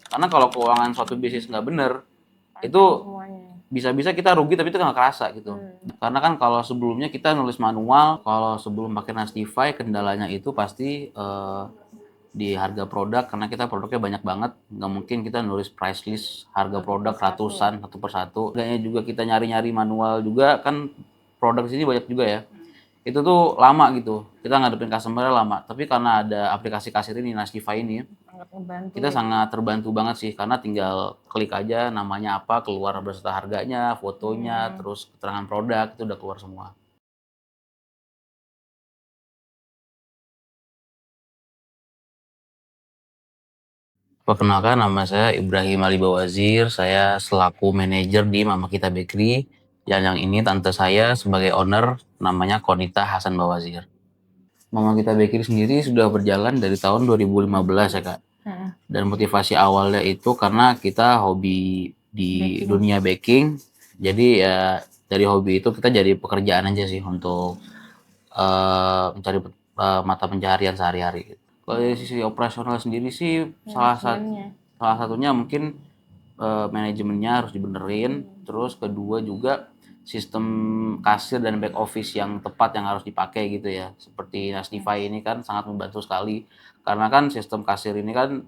Karena kalau keuangan suatu bisnis nggak bener, itu bisa-bisa kita rugi tapi itu nggak kerasa gitu. Karena kan kalau sebelumnya kita nulis manual, kalau sebelum pakai Nastify kendalanya itu pasti di harga produk karena kita produknya banyak banget, nggak mungkin kita nulis price list harga produk ratusan satu persatu. Harganya juga kita nyari-nyari manual juga kan, produk di sini banyak juga ya. Itu tuh lama gitu, kita ngadepin customer lama. Tapi karena ada aplikasi kasir ini, Nastify ini, kita sangat terbantu banget sih karena tinggal klik aja namanya apa, keluar beserta harganya, fotonya, terus keterangan produk itu udah keluar semua. Perkenalkan, nama saya Ibrahim Ali Bawazir, saya selaku manajer di Mama Kita Bakery. Dan yang ini tante saya sebagai owner namanya Konita Hasan Bawazir. Mama Kita Bakery sendiri sudah berjalan dari tahun 2015 ya Kak. Dan motivasi awalnya itu karena kita hobi di dunia baking. Jadi ya dari hobi itu kita jadi pekerjaan aja sih untuk mencari mata pencaharian sehari-hari. Kalau dari sisi operasional sendiri sih salah satunya mungkin manajemennya harus dibenerin, terus kedua juga sistem kasir dan back office yang tepat yang harus dipakai gitu ya. Seperti Nastify ini kan sangat membantu sekali karena kan sistem kasir ini kan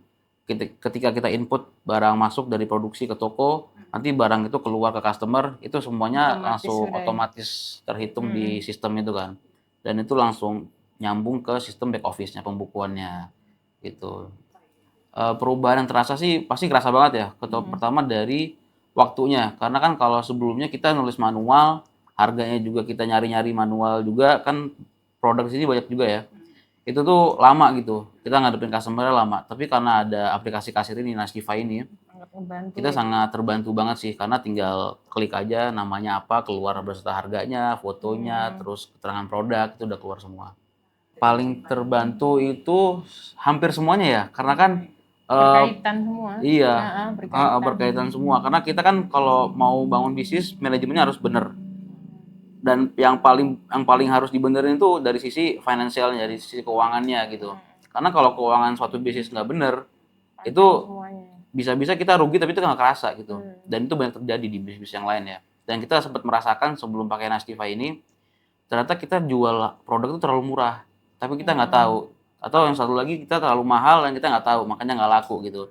ketika kita input barang masuk dari produksi ke toko, nanti barang itu keluar ke customer, itu semuanya langsung otomatis terhitung di sistem itu kan. Dan itu langsung nyambung ke sistem back office-nya, pembukuannya gitu. Perubahan yang terasa sih pasti kerasa banget ya. Pertama dari waktunya, karena kan kalau sebelumnya kita nulis manual, harganya juga kita nyari-nyari manual juga kan, produk di sini banyak juga ya. Itu tuh lama gitu, kita ngadepin customer lama. Tapi karena ada aplikasi kasir ini, Nastify ini, kita sangat terbantu banget sih karena tinggal klik aja namanya apa, keluar beserta harganya, fotonya, terus keterangan produk itu udah keluar semua. Paling terbantu itu hampir semuanya ya, karena kan berkaitan semua. Iya, berkaitan semua. Karena kita kan kalau mau bangun bisnis, manajemennya harus bener. Dan yang paling harus dibenerin itu dari sisi finansialnya, dari sisi keuangannya gitu. Karena kalau keuangan suatu bisnis nggak bener, itu bisa-bisa kita rugi tapi itu nggak kerasa gitu. Dan itu banyak terjadi di bisnis yang lain ya. Dan kita sempat merasakan sebelum pakai Nastify ini, ternyata kita jual produk itu terlalu murah, tapi kita nggak tahu. Atau yang satu lagi kita terlalu mahal dan kita nggak tahu, makanya nggak laku gitu.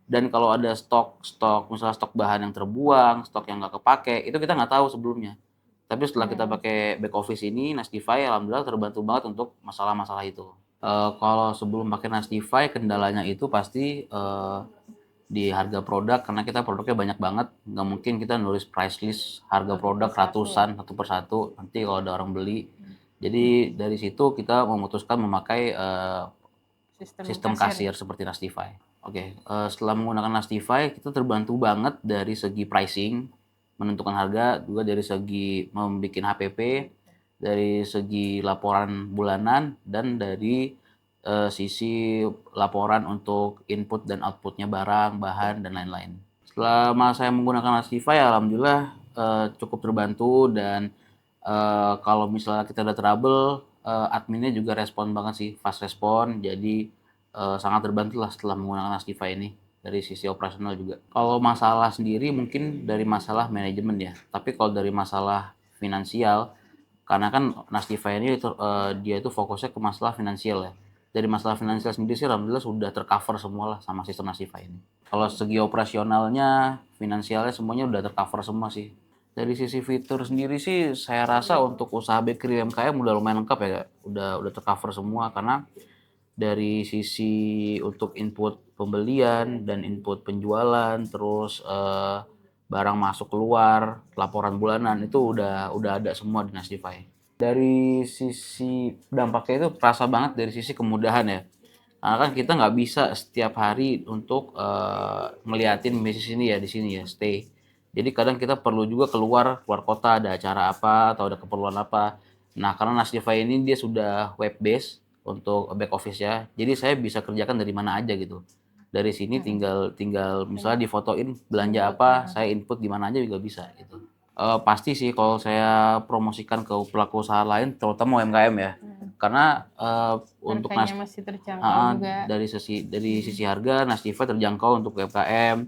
Dan kalau ada stok misalnya stok bahan yang terbuang, stok yang nggak kepake, itu kita nggak tahu sebelumnya. Tapi setelah kita pakai back office ini, Nastify, alhamdulillah terbantu banget untuk masalah-masalah itu. Kalau sebelum pakai Nastify, kendalanya itu pasti di harga produk karena kita produknya banyak banget, nggak mungkin kita nulis price list harga produk ratusan satu persatu, nanti kalau ada orang beli. Jadi dari situ kita memutuskan memakai sistem kasir seperti Nastify. Oke, setelah menggunakan Nastify kita terbantu banget dari segi pricing, menentukan harga, juga dari segi membuat HPP, dari segi laporan bulanan, dan dari sisi laporan untuk input dan outputnya barang, bahan, dan lain-lain. Selama saya menggunakan Nastify, alhamdulillah cukup terbantu. Dan kalau misalnya kita ada trouble, adminnya juga respon banget sih, fast respon. Jadi sangat terbantu lah setelah menggunakan Nastify ini dari sisi operasional juga. Kalau masalah sendiri mungkin dari masalah manajemen ya, tapi kalau dari masalah finansial, karena kan Nastify ini dia itu fokusnya ke masalah finansial ya. Dari masalah finansial sendiri sih alhamdulillah sudah tercover semua lah sama sistem Nastify ini. Kalau segi operasionalnya, finansialnya semuanya udah tercover semua sih. Dari sisi fitur sendiri sih saya rasa untuk usaha bakery UMKM udah lumayan lengkap ya Kak. Udah tercover semua karena dari sisi untuk input pembelian dan input penjualan, terus barang masuk keluar, laporan bulanan itu udah ada semua di Nastify. Dari sisi dampaknya itu terasa banget dari sisi kemudahan ya. Karena kan kita nggak bisa setiap hari untuk ngeliatin bisnis ini ya di sini ya stay. Jadi kadang kita perlu juga keluar kota, ada acara apa atau ada keperluan apa. Nah karena Nastify ini dia sudah web base untuk back office ya. Jadi saya bisa kerjakan dari mana aja gitu. Dari sini tinggal tinggal misalnya difotoin belanja apa, saya input di mana aja juga bisa gitu. Pasti sih kalau saya promosikan ke pelaku usaha lain, terutama UMKM ya. karena untuk Harganya masih terjangkau juga. dari sisi harga Nastiva terjangkau untuk UMKM.